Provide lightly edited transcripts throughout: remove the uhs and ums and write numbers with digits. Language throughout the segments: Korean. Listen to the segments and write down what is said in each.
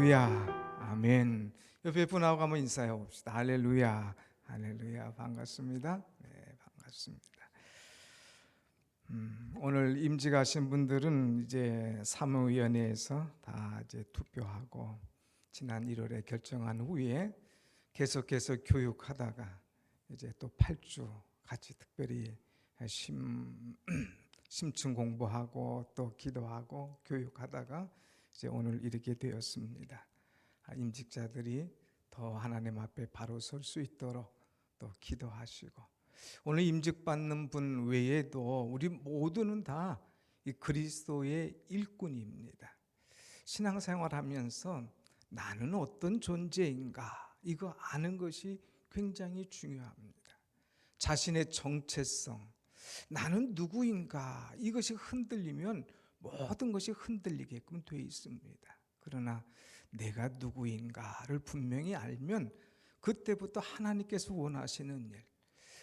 할렐루야. 아멘. 옆에 분하고 한번 인사해 봅시다. 할렐루야. 할렐루야. 반갑습니다. 네, 반갑습니다. 오늘 임직 하신 분들은 이제 사무위원회에서 다 이제 투표하고 지난 1월에 결정한 후에 계속해서 교육하다가 이제 또 8주 같이 특별히 심층 공부하고 또 기도하고 교육하다가 이제 오늘 이르게 되었습니다. 임직자들이 더 하나님 앞에 바로 설 수 있도록 또 기도하시고, 오늘 임직받는 분 외에도 우리 모두는 다 이 그리스도의 일꾼입니다. 신앙생활하면서 나는 어떤 존재인가 이거 아는 것이 굉장히 중요합니다. 자신의 정체성, 나는 누구인가 이것이 흔들리면 모든 것이 흔들리게끔 되어 있습니다. 그러나 내가 누구인가를 분명히 알면 그때부터 하나님께서 원하시는 일,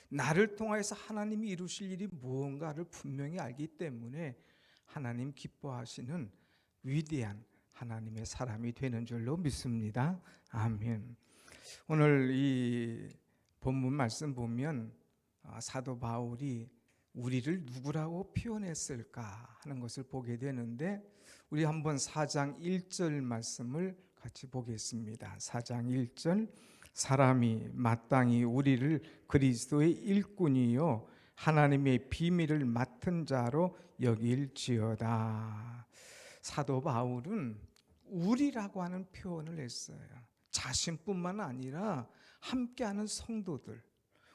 나를 통해서 하나님이 이루실 일이 무언가를 분명히 알기 때문에 하나님 기뻐하시는 위대한 하나님의 사람이 되는 줄로 믿습니다. 아멘. 오늘 이 본문 말씀 보면 사도 바울이 우리를 누구라고 표현했을까 하는 것을 보게 되는데, 우리 한번 4장 1절 말씀을 같이 보겠습니다. 4장 1절, 사람이 마땅히 우리를 그리스도의 일꾼이요 하나님의 비밀을 맡은 자로 여길지어다. 사도 바울은 우리라고 하는 표현을 했어요. 자신뿐만 아니라 함께하는 성도들,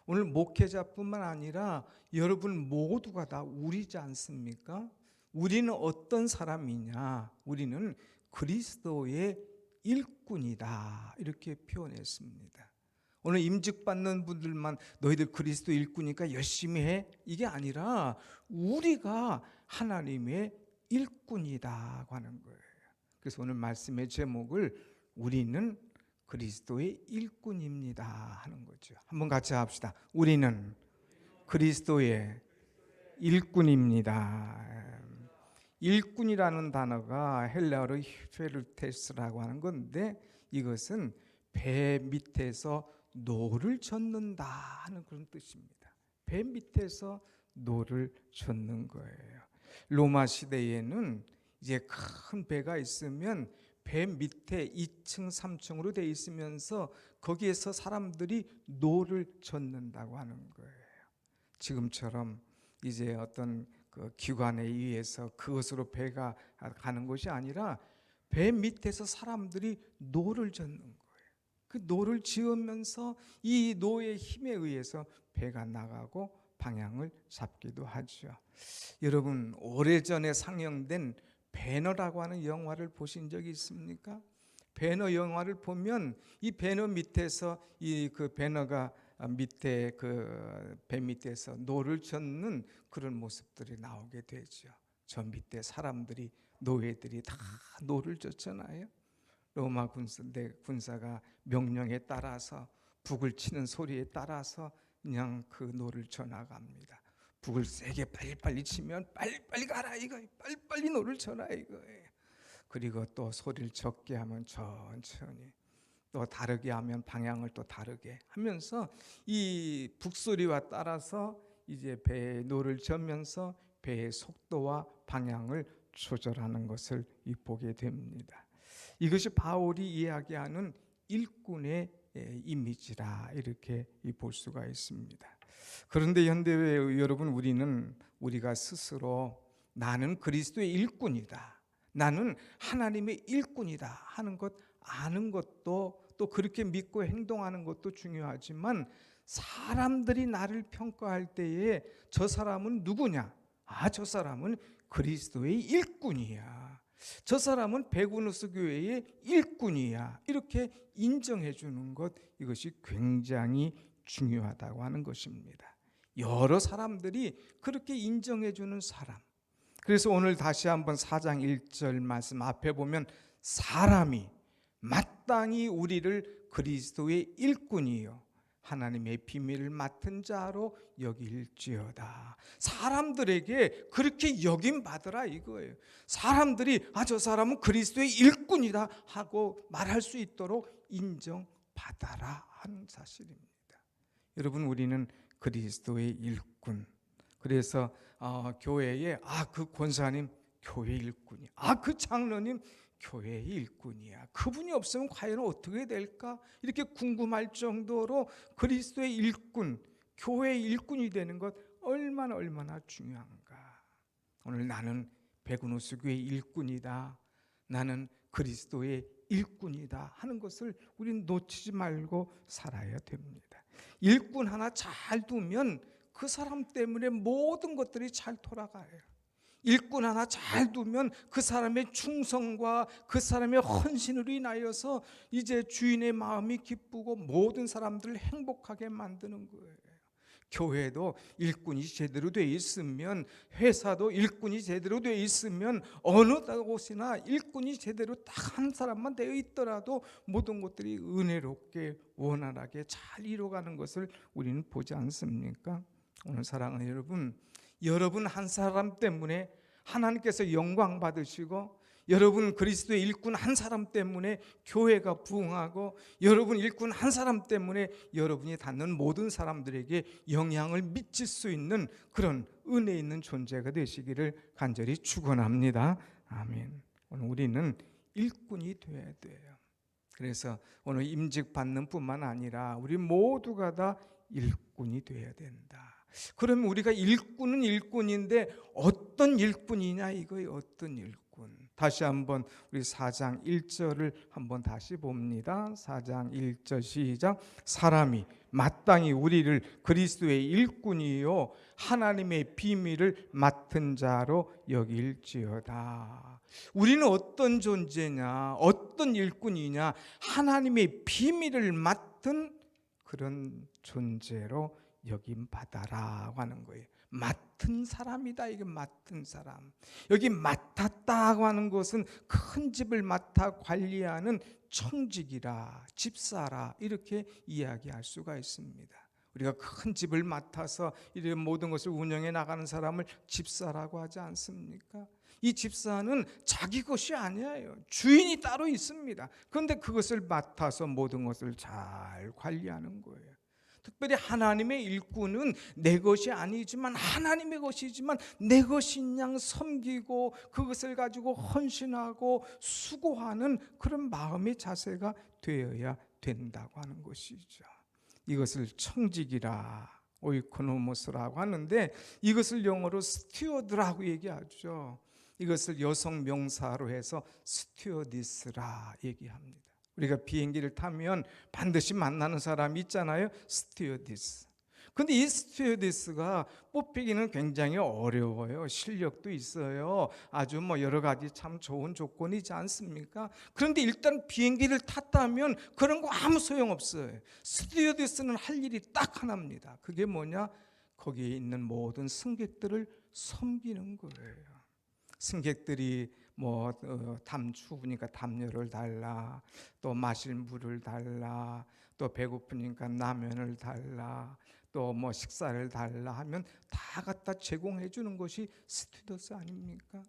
오늘 목회자뿐만 아니라 여러분 모두가 다 우리지 않습니까? 우리는 어떤 사람이냐? 우리는 그리스도의 일꾼이다, 이렇게 표현했습니다. 오늘 임직받는 분들만 너희들 그리스도 일꾼이니까 열심히 해, 이게 아니라 우리가 하나님의 일꾼이다고 하는 거예요. 그래서 오늘 말씀의 제목을 우리는 그리스도의 일꾼입니다 하는 거죠. 한번 같이 합시다. 우리는 그리스도의 일꾼입니다. 일꾼이라는 단어가 헬라어로 히페르테스라고 하는 건데, 이것은 배 밑에서 노를 젓는다 하는 그런 뜻입니다. 배 밑에서 노를 젓는 거예요. 로마 시대에는 이제 큰 배가 있으면 배 밑에 2층, 3층으로 되어 있으면서 거기에서 사람들이 노를 젓는다고 하는 거예요. 지금처럼 이제 어떤 그 기관에 의해서 그것으로 배가 가는 것이 아니라 배 밑에서 사람들이 노를 젓는 거예요. 그 노를 지으면서 이 노의 힘에 의해서 배가 나가고 방향을 잡기도 하죠. 여러분, 오래전에 상영된 배너라고 하는 영화를 보신 적이 있습니까? 배너 영화를 보면 이 배너 밑에서 이 그 배너가 밑에 그 배 밑에서 노를 젓는 그런 모습들이 나오게 되죠. 저 밑에 사람들이, 노예들이 다 노를 젓잖아요. 로마 군사가 명령에 따라서 북을 치는 소리에 따라서 그냥 그 노를 져나갑니다. 북을 세게 빨리빨리 치면 빨리빨리 가라 이거예요. 빨리빨리 노를 쳐라 이거예요. 그리고 또 소리를 적게 하면 천천히, 또 다르게 하면 방향을 또 다르게 하면서 이 북소리와 따라서 이제 배의 노를 저면서 배의 속도와 방향을 조절하는 것을 보게 됩니다. 이것이 바울이 이야기하는 일꾼의 이미지라 이렇게 볼 수가 있습니다. 그런데 현대의 여러분, 우리가 스스로 나는 그리스도의 일꾼이다, 나는 하나님의 일꾼이다 하는 것 아는 것도, 또 그렇게 믿고 행동하는 것도 중요하지만, 사람들이 나를 평가할 때에 저 사람은 누구냐? 저 사람은 그리스도의 일꾼이야, 저 사람은 베구누스 교회의 일꾼이야, 이렇게 인정해 주는 것, 이것이 굉장히 중요하다고 하는 것입니다. 여러 사람들이 그렇게 인정해 주는 사람. 그래서 오늘 다시 한번 4장 1절 말씀 앞에 보면, 사람이 마땅히 우리를 그리스도의 일꾼이요 하나님의 비밀을 맡은 자로 여길지어다. 사람들에게 그렇게 여김 받으라 이거예요. 사람들이 저 사람은 그리스도의 일꾼이다 하고 말할 수 있도록 인정받아라 하는 사실입니다. 여러분, 우리는 그리스도의 일꾼. 그래서 교회에 그 권사님 교회 일꾼이, 그 장로님 교회의 일꾼이야. 그분이 없으면 과연 어떻게 될까? 이렇게 궁금할 정도로 그리스도의 일꾼, 교회의 일꾼이 되는 것 얼마나 중요한가. 오늘 나는 백운호수 교회 일꾼이다, 나는 그리스도의 일꾼이다 하는 것을 우리는 놓치지 말고 살아야 됩니다. 일꾼 하나 잘 두면 그 사람 때문에 모든 것들이 잘 돌아가요. 일꾼 하나 잘 두면 그 사람의 충성과 그 사람의 헌신으로 인하여서 이제 주인의 마음이 기쁘고 모든 사람들을 행복하게 만드는 거예요. 교회도 일꾼이 제대로 돼 있으면, 회사도 일꾼이 제대로 돼 있으면, 어느 곳이나 일꾼이 제대로 딱 한 사람만 되어 있더라도 모든 것들이 은혜롭게 원활하게 잘 이루어가는 것을 우리는 보지 않습니까? 오늘 사랑하는 여러분 한 사람 때문에 하나님께서 영광 받으시고, 여러분 그리스도의 일꾼 한 사람 때문에 교회가 부흥하고, 여러분 일꾼 한 사람 때문에 여러분이 닿는 모든 사람들에게 영향을 미칠 수 있는 그런 은혜 있는 존재가 되시기를 간절히 축원합니다. 아멘. 오늘 우리는 일꾼이 되어야 돼요. 그래서 오늘 임직 받는 뿐만 아니라 우리 모두가 다 일꾼이 되어야 된다. 그러면 우리가 일꾼은 일꾼인데 어떤 일꾼이냐 이거예요. 어떤 일꾼. 다시 한번 우리 4장 1절을 한번 다시 봅니다. 4장 1절 시작. 사람이 마땅히 우리를 그리스도의 일꾼이요 하나님의 비밀을 맡은 자로 여길지어다. 우리는 어떤 존재냐, 어떤 일꾼이냐, 하나님의 비밀을 맡은 그런 존재로 여김 받아라고 하는 거예요. 맡은 사람이다. 이게 맡은 사람. 여기 맡았다고 하는 것은 큰 집을 맡아 관리하는 청직이라, 집사라 이렇게 이야기할 수가 있습니다. 우리가 큰 집을 맡아서 이런 모든 것을 운영해 나가는 사람을 집사라고 하지 않습니까? 이 집사는 자기 것이 아니에요. 주인이 따로 있습니다. 그런데 그것을 맡아서 모든 것을 잘 관리하는 거예요. 특별히 하나님의 일꾼은 내 것이 아니지만 하나님의 것이지만 내 것인 양 섬기고 그것을 가지고 헌신하고 수고하는 그런 마음의 자세가 되어야 된다고 하는 것이죠. 이것을 청직이라, 오이코노모스라고 하는데, 이것을 영어로 스튜어드라고 얘기하죠. 이것을 여성 명사로 해서 스튜어디스라 얘기합니다. 우리가 비행기를 타면 반드시 만나는 사람이 있잖아요. 스튜어디스. 근데 이 스튜어디스가 뽑히기는 굉장히 어려워요. 실력도 있어요. 아주 여러 가지 참 좋은 조건이지 않습니까? 그런데 일단 비행기를 탔다면 그런 거 아무 소용없어요. 스튜어디스는 할 일이 딱 하나입니다. 그게 뭐냐? 거기에 있는 모든 승객들을 섬기는 거예요. 승객들이 담 추우니까 담요를 달라, 또 마실 물을 달라, 또 배고프니까 라면을 달라, 또 식사를 달라 하면 다 갖다 제공해 주는 것이 스튜어디스 아닙니까?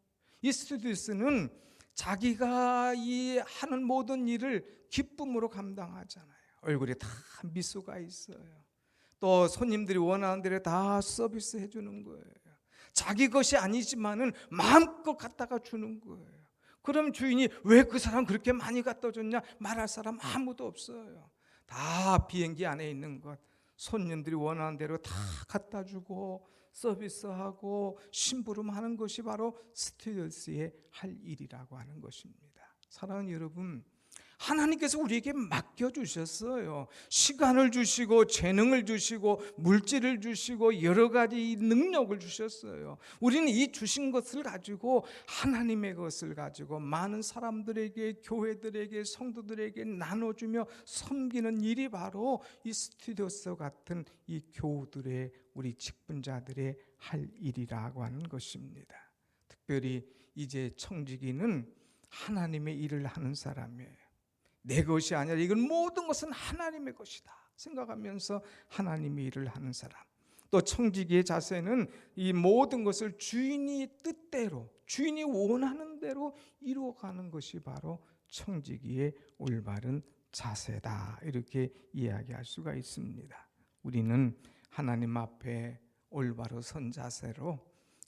이 스튜어디스는 자기가 이 하는 모든 일을 기쁨으로 감당하잖아요. 얼굴에 다 미소가 있어요. 또 손님들이 원하는 대로 다 서비스 해 주는 거예요. 자기 것이 아니지만은 마음껏 갖다가 주는 거예요. 그럼 주인이 왜 그 사람 그렇게 많이 갖다 줬냐 말할 사람 아무도 없어요. 다 비행기 안에 있는 것, 손님들이 원하는 대로 다 갖다 주고 서비스하고 심부름하는 것이 바로 스튜어디스의 할 일이라고 하는 것입니다. 사랑하는 여러분, 하나님께서 우리에게 맡겨주셨어요. 시간을 주시고 재능을 주시고 물질을 주시고 여러 가지 능력을 주셨어요. 우리는 이 주신 것을 가지고, 하나님의 것을 가지고 많은 사람들에게, 교회들에게, 성도들에게 나눠주며 섬기는 일이 바로 이 스튜어디스 같은 이 교우들의, 우리 직분자들의 할 일이라고 하는 것입니다. 특별히 이제 청지기는 하나님의 일을 하는 사람이에요. 내 것이 아니라 이건 모든 것은 하나님의 것이다. 생각하면서 하나님의 일을 하는 사람. 또 청지기의 자세는 이 모든 것을 주인이 뜻대로, 주인이 원하는 대로 이루어가는 것이 바로 청지기의 올바른 자세다, 이렇게 이야기할 수가 있습니다. 우리는 하나님 앞에 올바로 선 자세로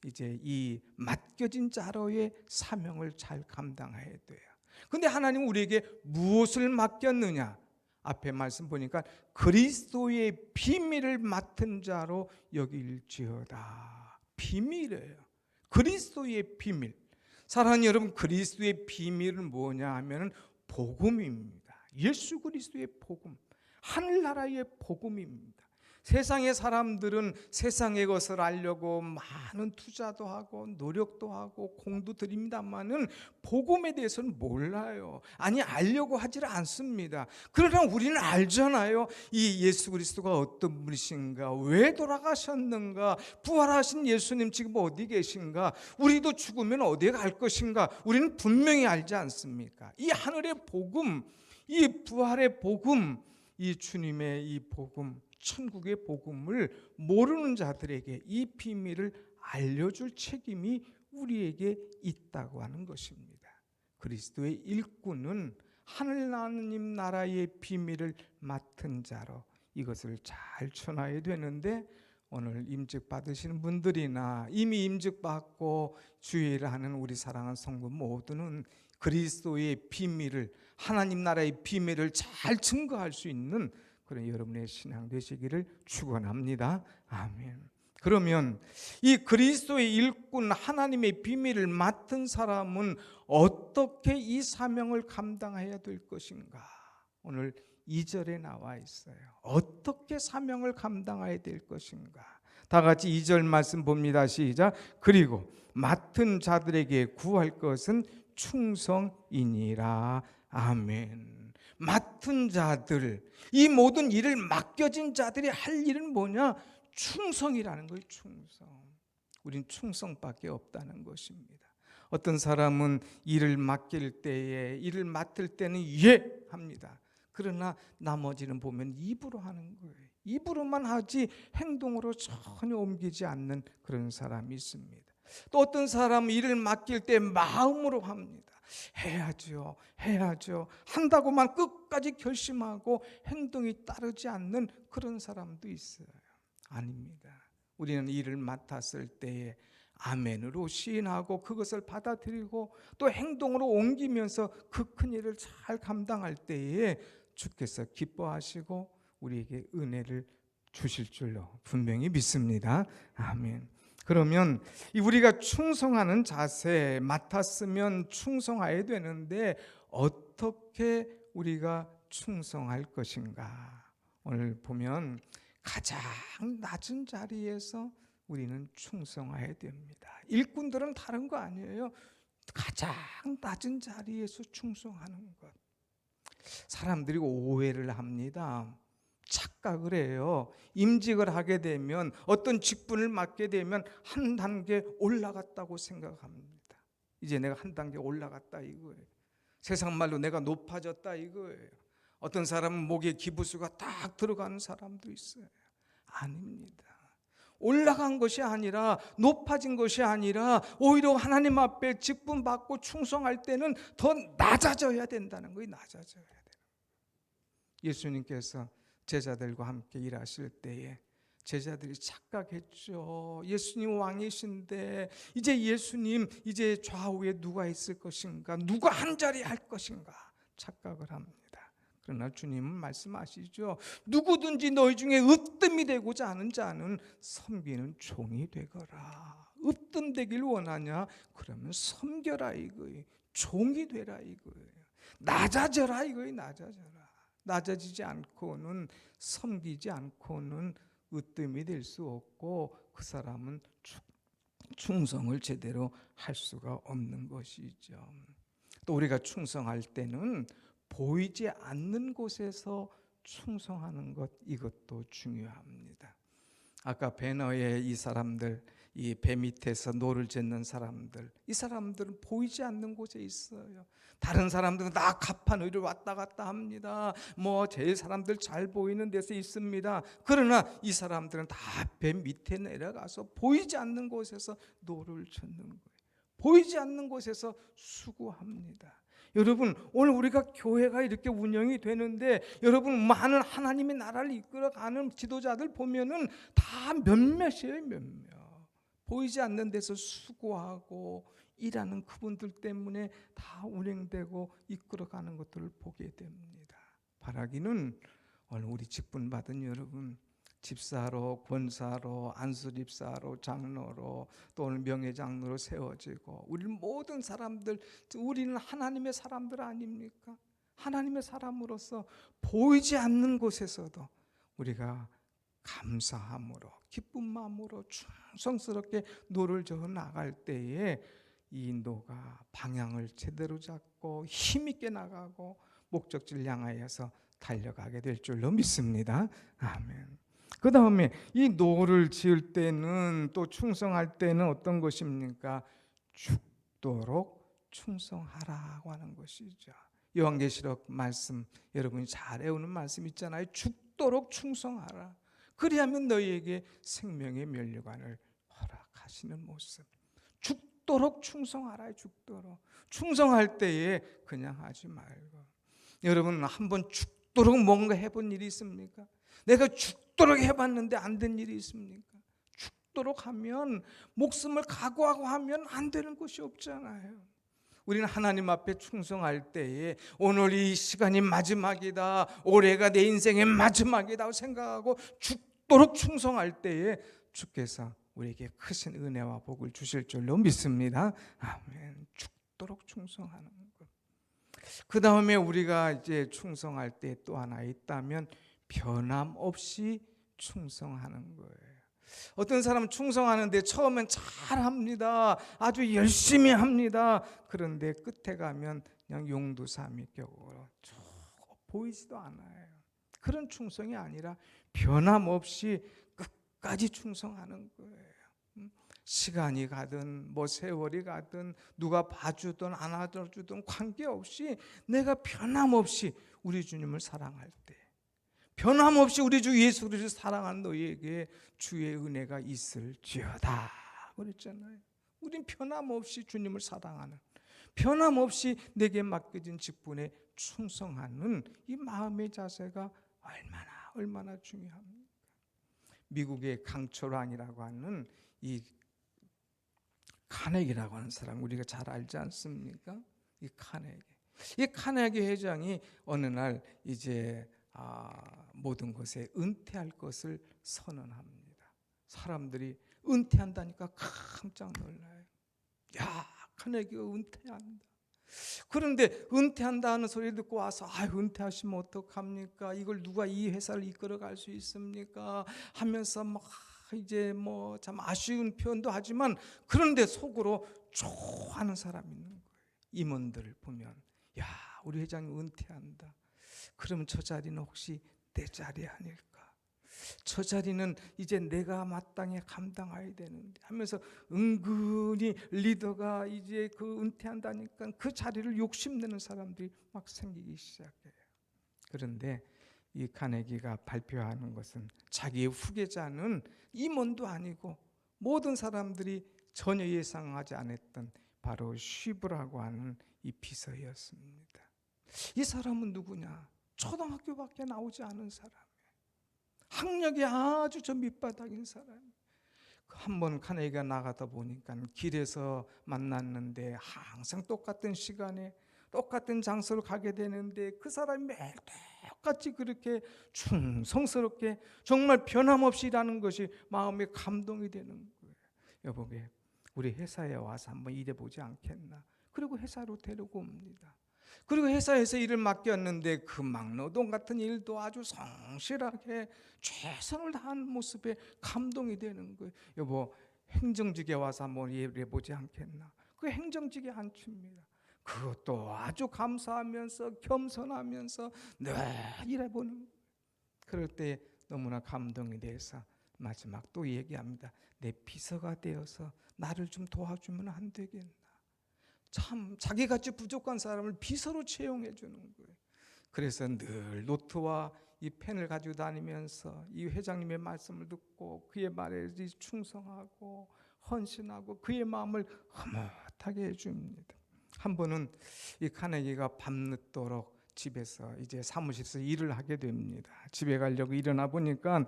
이제 이 맡겨진 자로의 사명을 잘 감당해야 돼요. 근데 하나님은 우리에게 무엇을 맡겼느냐? 앞에 말씀 보니까 그리스도의 비밀을 맡은 자로 여길지어다. 비밀이에요. 그리스도의 비밀. 사랑하는 여러분, 그리스도의 비밀은 뭐냐 하면 복음입니다. 예수 그리스도의 복음, 하늘나라의 복음입니다. 세상의 사람들은 세상의 것을 알려고 많은 투자도 하고 노력도 하고 공도 들입니다만은 복음에 대해서는 몰라요. 아니, 알려고 하질 않습니다. 그러나 우리는 알잖아요. 이 예수 그리스도가 어떤 분이신가, 왜 돌아가셨는가, 부활하신 예수님 지금 어디 계신가, 우리도 죽으면 어디에 갈 것인가, 우리는 분명히 알지 않습니까? 이 하늘의 복음, 이 부활의 복음, 이 주님의 이 복음, 천국의 복음을 모르는 자들에게 이 비밀을 알려줄 책임이 우리에게 있다고 하는 것입니다. 그리스도의 일꾼은 하나님 나라의 비밀을 맡은 자로 이것을 잘 전해야 되는데, 오늘 임직 받으시는 분들이나 이미 임직 받고 주의를 하는 우리 사랑하는 성도 모두는 그리스도의 비밀을, 하나님 나라의 비밀을 잘 증거할 수 있는 그런 여러분의 신앙 되시기를 축원합니다. 아멘. 그러면 이 그리스도의 일꾼, 하나님의 비밀을 맡은 사람은 어떻게 이 사명을 감당해야 될 것인가? 오늘 2절에 나와 있어요. 어떻게 사명을 감당해야 될 것인가? 다 같이 2절 말씀 봅니다. 시작. 그리고 맡은 자들에게 구할 것은 충성이니라. 아멘. 맡은 자들, 이 모든 일을 맡겨진 자들이 할 일은 뭐냐? 충성이라는 거예요. 충성. 우린 충성밖에 없다는 것입니다. 어떤 사람은 일을 맡길 때에, 일을 맡을 때는 예 합니다. 그러나 나머지는 보면 입으로 하는 거예요. 입으로만 하지 행동으로 전혀 옮기지 않는 그런 사람이 있습니다. 또 어떤 사람은 일을 맡길 때 마음으로 합니다. 해야죠, 해야죠 한다고만 끝까지 결심하고 행동이 따르지 않는 그런 사람도 있어요. 아닙니다. 우리는 일을 맡았을 때에 아멘으로 시인하고 그것을 받아들이고 또 행동으로 옮기면서 그 큰 일을 잘 감당할 때에 주께서 기뻐하시고 우리에게 은혜를 주실 줄로 분명히 믿습니다. 아멘. 그러면 우리가 충성하는 자세, 맡았으면 충성해야 되는데 어떻게 우리가 충성할 것인가? 오늘 보면 가장 낮은 자리에서 우리는 충성해야 됩니다. 일꾼들은 다른 거 아니에요. 가장 낮은 자리에서 충성하는 것. 사람들이 오해를 합니다. 착각을 해요. 임직을 하게 되면, 어떤 직분을 맡게 되면 한 단계 올라갔다고 생각합니다. 이제 내가 한 단계 올라갔다 이거예요. 세상 말로 내가 높아졌다 이거예요. 어떤 사람은 목에 기부수가 딱 들어가는 사람도 있어요. 아닙니다. 올라간 것이 아니라, 높아진 것이 아니라 오히려 하나님 앞에 직분 받고 충성할 때는 더 낮아져야 된다는 거예요. 낮아져야 돼요. 예수님께서 제자들과 함께 일하실 때에 제자들이 착각했죠. 예수님 왕이신데 이제 예수님, 이제 좌우에 누가 있을 것인가, 누가 한 자리 할 것인가 착각을 합니다. 그러나 주님은 말씀하시죠. 누구든지 너희 중에 으뜸이 되고자 하는 자는 섬기는 종이 되거라. 으뜸되길 원하냐? 그러면 섬겨라 이거예요. 종이 되라 이거예요. 낮아져라 이거예요. 낮아져라. 낮아지지 않고는, 섬기지 않고는 으뜸이 될 수 없고 그 사람은 충성을 제대로 할 수가 없는 것이죠. 또 우리가 충성할 때는 보이지 않는 곳에서 충성하는 것, 이것도 중요합니다. 아까 배너에 이 사람들, 이 배 밑에서 노를 젓는 사람들, 이 사람들은 보이지 않는 곳에 있어요. 다른 사람들은 다 가판 위를 왔다 갔다 합니다. 뭐 제일 사람들 잘 보이는 데서 있습니다. 그러나 이 사람들은 다 배 밑에 내려가서 보이지 않는 곳에서 노를 젓는 거예요. 보이지 않는 곳에서 수고합니다. 여러분, 오늘 우리가 교회가 이렇게 운영이 되는데 여러분, 많은 하나님의 나라를 이끌어가는 지도자들 보면은 다 몇몇이에요. 몇몇. 보이지 않는 데서 수고하고 일하는 그분들 때문에 다 운행되고 이끌어가는 것들을 보게 됩니다. 바라기는 오늘 우리 직분 받은 여러분, 집사로, 권사로, 안수집사로, 장로로, 또 오늘 명예장로로 세워지고 우리 모든 사람들, 우리는 하나님의 사람들 아닙니까? 하나님의 사람으로서 보이지 않는 곳에서도 우리가 감사함으로, 기쁜 마음으로 충성스럽게 노를 저어 나갈 때에 이 노가 방향을 제대로 잡고 힘있게 나가고 목적지를 향하여서 달려가게 될 줄로 믿습니다. 아멘. 그 다음에 이 노를 지을 때는, 또 충성할 때는 어떤 것입니까? 죽도록 충성하라고 하는 것이죠. 요한계시록 말씀, 여러분이 잘 외우는 말씀 있잖아요. 죽도록 충성하라. 그리하면 너희에게 생명의 면류관을 허락하시는 모습. 죽도록 충성하라. 죽도록. 충성할 때에 그냥 하지 말고. 여러분, 한번 죽도록 뭔가 해본 일이 있습니까? 내가 죽도록 해봤는데 안 된 일이 있습니까? 죽도록 하면, 목숨을 각오하고 하면 안 되는 것이 없잖아요. 우리는 하나님 앞에 충성할 때에 오늘 이 시간이 마지막이다, 올해가 내 인생의 마지막이다 생각하고 죽도록 충성할 때에 주께서 우리에게 크신 은혜와 복을 주실 줄로 믿습니다. 아멘. 죽도록 충성하는 것. 그 다음에 우리가 이제 충성할 때 또 하나 있다면 변함없이 충성하는 거예요. 어떤 사람은 충성하는데 처음엔 잘합니다. 아주 열심히 합니다. 그런데 끝에 가면 그냥 용두사미 격으로 쭉 보이지도 않아요. 그런 충성이 아니라 변함없이 끝까지 충성하는 거예요. 시간이 가든 뭐 세월이 가든 누가 봐주든 안 봐주든 관계없이 내가 변함없이 우리 주님을 사랑할 때, 변함없이 우리 주 예수 그리스도를 사랑하는 너희에게 주의 은혜가 있을지어다 그랬잖아요. 우린 변함없이 주님을 사랑하는, 변함없이 내게 맡겨진 직분에 충성하는 이 마음의 자세가 얼마나 중요합니까? 미국의 강철환이라고 하는 이 카네기라고 하는 사람, 우리가 잘 알지 않습니까? 이 카네기 회장이 어느 날 이제 모든 것에 은퇴할 것을 선언합니다. 사람들이 은퇴한다니까 깜짝 놀라요. 야, 카네기가 은퇴한다. 그런데 은퇴한다는 소리 듣고 와서 은퇴하시면 어떡합니까? 이걸 누가 이 회사를 이끌어 갈 수 있습니까? 하면서 막 이제 뭐 참 아쉬운 표현도 하지만, 그런데 속으로 좋아하는 사람이 있는 거예요. 임원들을 보면, 야, 우리 회장이 은퇴한다. 그러면 저 자리는 혹시 내 자리 아닐까? 저 자리는 이제 내가 마땅히 감당해야 되는데 하면서 은근히 리더가 이제 그 은퇴한다니까 그 자리를 욕심내는 사람들이 막 생기기 시작해요. 그런데 이 카네기가 발표하는 것은 자기의 후계자는 임원도 아니고 모든 사람들이 전혀 예상하지 않았던 바로 쉬브라고 하는 이 비서였습니다. 이 사람은 누구냐? 초등학교밖에 나오지 않은 사람이에요. 학력이 아주 저 밑바닥인 사람이에요. 한번 카네기가 나가다 보니까 길에서 만났는데 항상 똑같은 시간에 똑같은 장소로 가게 되는데 그 사람이 매일 똑같이 그렇게 충성스럽게 정말 변함없이 일하는 것이 마음에 감동이 되는 거예요. 여보게, 우리 회사에 와서 한번 일해보지 않겠나? 그리고 회사로 데리고 옵니다. 그리고 회사에서 일을 맡겼는데 그 막노동 같은 일도 아주 성실하게 최선을 다하는 모습에 감동이 되는 거예요. 여보, 행정직에 와서 한번 일해보지 않겠나? 그 행정직에 앉힙니다. 그것도 아주 감사하면서 겸손하면서 늘 일해보는 거예요. 그럴 때 너무나 감동이 돼서 마지막 또 얘기합니다. 내 비서가 되어서 나를 좀 도와주면 안 되겠나. 참 자기같이 부족한 사람을 비서로 채용해 주는 거예요. 그래서 늘 노트와 이 펜을 가지고 다니면서 이 회장님의 말씀을 듣고 그의 말에 충성하고 헌신하고 그의 마음을 흐뭇하게 해줍니다. 한 번은 이 카네기가 밤늦도록 집에서 이제 사무실에서 일을 하게 됩니다. 집에 가려고 일어나 보니까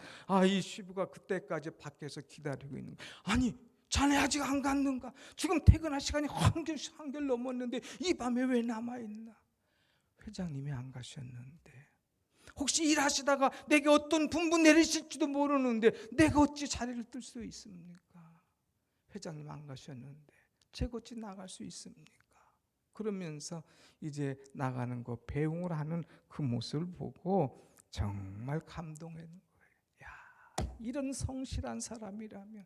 이 시부가 그때까지 밖에서 기다리고 있는 거예요. 아니 자네 아직 안 갔는가? 지금 퇴근할 시간이 한결 넘었는데 이 밤에 왜 남아있나? 회장님이 안 가셨는데 혹시 일하시다가 내게 어떤 분부 내리실지도 모르는데 내가 어찌 자리를 뜰 수 있습니까? 회장님 안 가셨는데 제가 어찌 나갈 수 있습니까? 그러면서 이제 나가는 거 배웅을 하는 그 모습을 보고 정말 감동했는 거예요. 야, 이런 성실한 사람이라면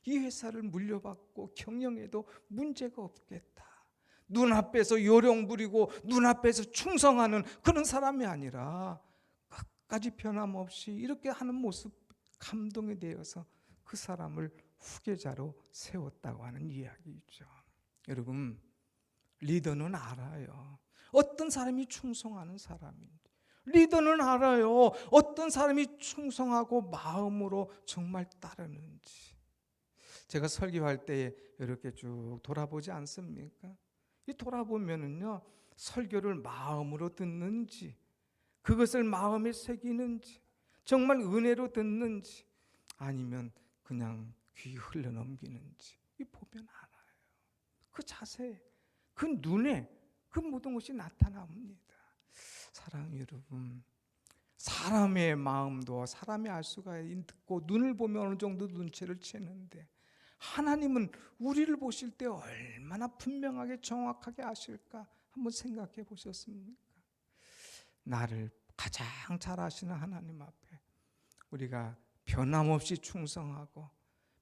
이 회사를 물려받고 경영해도 문제가 없겠다. 눈앞에서 요령 부리고 눈앞에서 충성하는 그런 사람이 아니라 끝까지 변함없이 이렇게 하는 모습 감동이 되어서 그 사람을 후계자로 세웠다고 하는 이야기죠. 여러분, 리더는 알아요. 어떤 사람이 충성하는 사람인지. 리더는 알아요. 어떤 사람이 충성하고 마음으로 정말 따르는지. 제가 설교할 때 이렇게 쭉 돌아보지 않습니까? 이 돌아보면은요, 설교를 마음으로 듣는지, 그것을 마음에 새기는지, 정말 은혜로 듣는지, 아니면 그냥 귀 흘러 넘기는지, 이 보면 알아요. 그 자세, 그 눈에 그 모든 것이 나타납니다. 사랑하는 여러분, 사람의 마음도 사람이 알 수가 있고 눈을 보면 어느 정도 눈치를 채는데 하나님은 우리를 보실 때 얼마나 분명하게 정확하게 아실까 한번 생각해 보셨습니까? 나를 가장 잘 아시는 하나님 앞에 우리가 변함없이 충성하고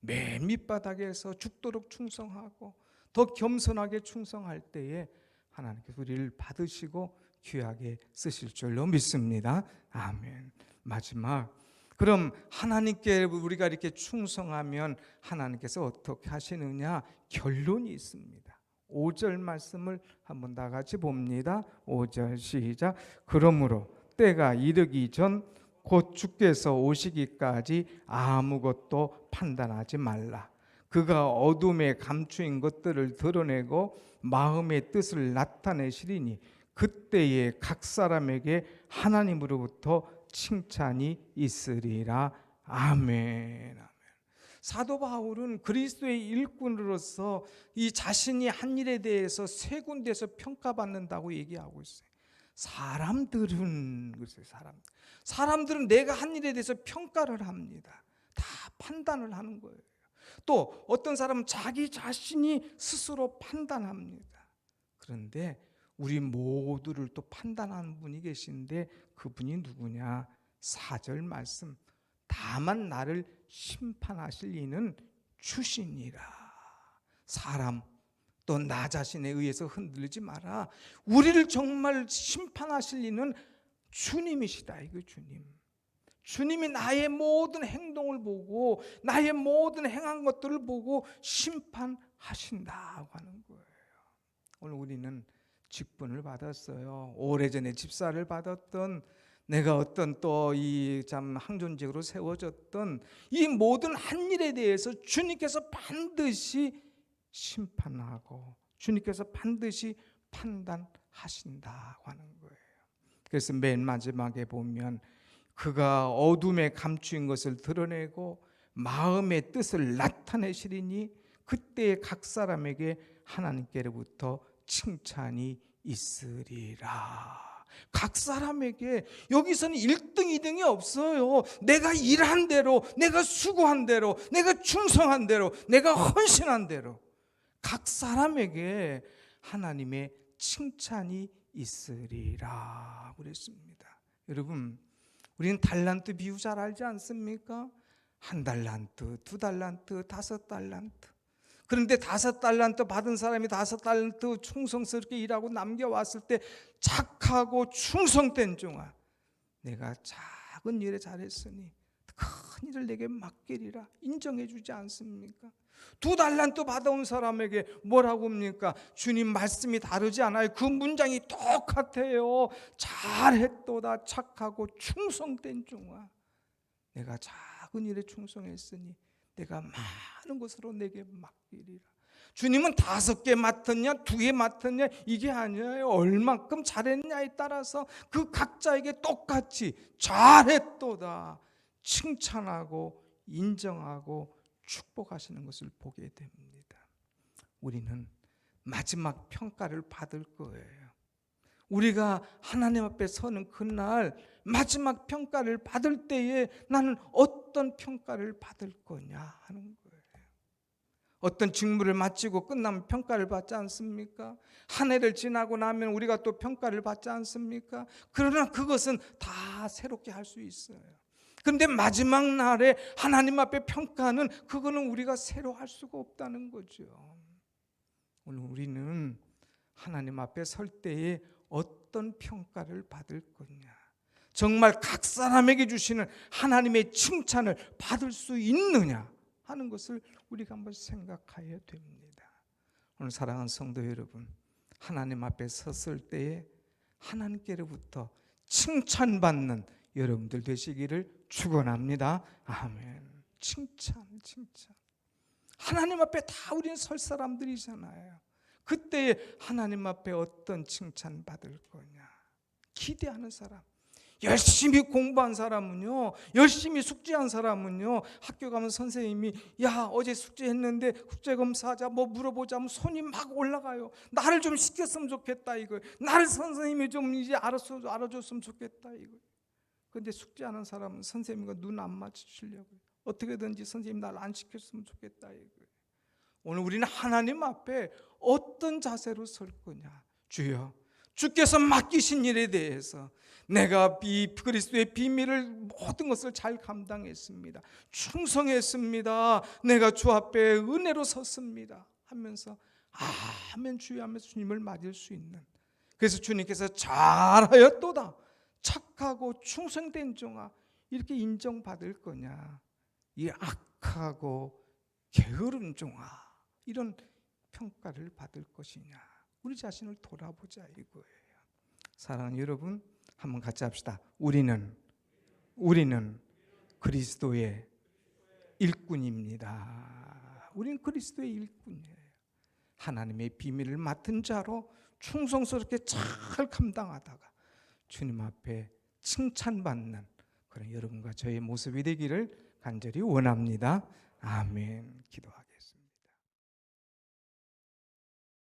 맨 밑바닥에서 죽도록 충성하고 더 겸손하게 충성할 때에 하나님께서 우리를 받으시고 귀하게 쓰실 줄로 믿습니다. 아멘. 마지막, 그럼 하나님께 우리가 이렇게 충성하면 하나님께서 어떻게 하시느냐? 결론이 있습니다. 5절 말씀을 한번 다 같이 봅니다. 5절 시작. 그러므로 때가 이르기 전 곧 주께서 오시기까지 아무것도 판단하지 말라. 그가 어둠에 감추인 것들을 드러내고 마음의 뜻을 나타내시리니 그때에 각 사람에게 하나님으로부터 칭찬이 있으리라. 아멘. 사도 바울은 그리스도의 일꾼으로서 이 자신이 한 일에 대해서 세 군데에서 평가받는다고 얘기하고 있어요. 사람들은 내가 한 일에 대해서 평가를 합니다. 다 판단을 하는 거예요. 또 어떤 사람은 자기 자신이 스스로 판단합니다. 그런데 우리 모두를 또 판단하는 분이 계신데 그분이 누구냐? 4절 말씀. 다만 나를 심판하실 이는 주시니라. 사람 또 나 자신에 의해서 흔들리지 마라. 우리를 정말 심판하실 이는 주님이시다. 이거 주님. 주님이 나의 모든 행동을 보고 나의 모든 행한 것들을 보고 심판하신다고 하는 거예요. 오늘 우리는 직분을 받았어요. 오래전에 집사를 받았던, 내가 어떤 또 이 참 항존직으로 세워졌던 이 모든 한 일에 대해서 주님께서 반드시 심판하고 주님께서 반드시 판단하신다고 하는 거예요. 그래서 맨 마지막에 보면 그가 어둠에 감추인 것을 드러내고 마음의 뜻을 나타내시리니 그때에 각 사람에게 하나님께로부터 칭찬이 있으리라. 각 사람에게, 여기서는 1등, 2등이 없어요. 내가 일한 대로, 내가 수고한 대로, 내가 충성한 대로, 내가 헌신한 대로 각 사람에게 하나님의 칭찬이 있으리라 그랬습니다. 여러분, 우리는 달란트 비유 잘 알지 않습니까? 1달란트, 2달란트, 5달란트. 그런데 5달란트 받은 사람이 5달란트 충성스럽게 일하고 남겨왔을 때 착하고 충성된 종아, 내가 작은 일에 잘했으니 큰 일을 내게 맡기리라 인정해 주지 않습니까? 2달란트 받아온 사람에게 뭐라고 합니까? 주님 말씀이 다르지 않아요. 그 문장이 똑같아요. 잘했도다 착하고 충성된 종아, 내가 작은 일에 충성했으니 내가 많은 것으로 내게 맡기리라. 주님은 5개 맡았냐 2개 맡았냐 이게 아니에요. 얼만큼 잘했냐에 따라서 그 각자에게 똑같이 잘했도다 칭찬하고 인정하고 축복하시는 것을 보게 됩니다. 우리는 마지막 평가를 받을 거예요. 우리가 하나님 앞에 서는 그날 마지막 평가를 받을 때에 나는 어떤 평가를 받을 거냐 하는 거예요. 어떤 직무를 마치고 끝나면 평가를 받지 않습니까? 한 해를 지나고 나면 우리가 또 평가를 받지 않습니까? 그러나 그것은 다 새롭게 할 수 있어요. 그런데 마지막 날에 하나님 앞에 평가는 그거는 우리가 새로 할 수가 없다는 거죠. 오늘 우리는 하나님 앞에 설 때에 어떤 평가를 받을 거냐, 정말 각 사람에게 주시는 하나님의 칭찬을 받을 수 있느냐 하는 것을 우리가 한번 생각해야 됩니다. 오늘 사랑하는 성도 여러분, 하나님 앞에 섰을 때에 하나님께로부터 칭찬받는 여러분들 되시기를 축원합니다. 아멘. 칭찬. 하나님 앞에 다 우리는 설 사람들이잖아요. 그때에 하나님 앞에 어떤 칭찬 받을 거냐 기대하는 사람, 열심히 공부한 사람은요, 열심히 숙제한 사람은요, 학교 가면 선생님이 야 어제 숙제했는데 국제검사하자 뭐 물어보자 하면 손이 막 올라가요. 나를 좀 시켰으면 좋겠다 이거. 나를 선생님이 좀 이제 알아줬으면 좋겠다 이거. 그런데 숙제하는 사람은 선생님과 눈 안 맞추시려고요. 어떻게든지 선생님 날 안 시켰으면 좋겠다 이거. 오늘 우리는 하나님 앞에 어떤 자세로 설 거냐. 주여, 주께서 맡기신 일에 대해서 내가 이 그리스도의 비밀을 모든 것을 잘 감당했습니다. 충성했습니다. 내가 주 앞에 은혜로 섰습니다 하면서 아멘 주여 하면서 주님을 맞을 수 있는, 그래서 주님께서 잘하였도다 착하고 충성된 종아 이렇게 인정받을 거냐, 이 악하고 게으른 종아 이런 평가를 받을 것이냐. 우리 자신을 돌아보자 이거예요. 사랑하는 여러분, 한번 같이 합시다. 우리는 그리스도의 일꾼입니다. 우리는 그리스도의 일꾼이에요. 하나님의 비밀을 맡은 자로 충성스럽게 잘 감당하다가 주님 앞에 칭찬받는 그런 여러분과 저의 모습이 되기를 간절히 원합니다. 아멘. 기도하겠습니다.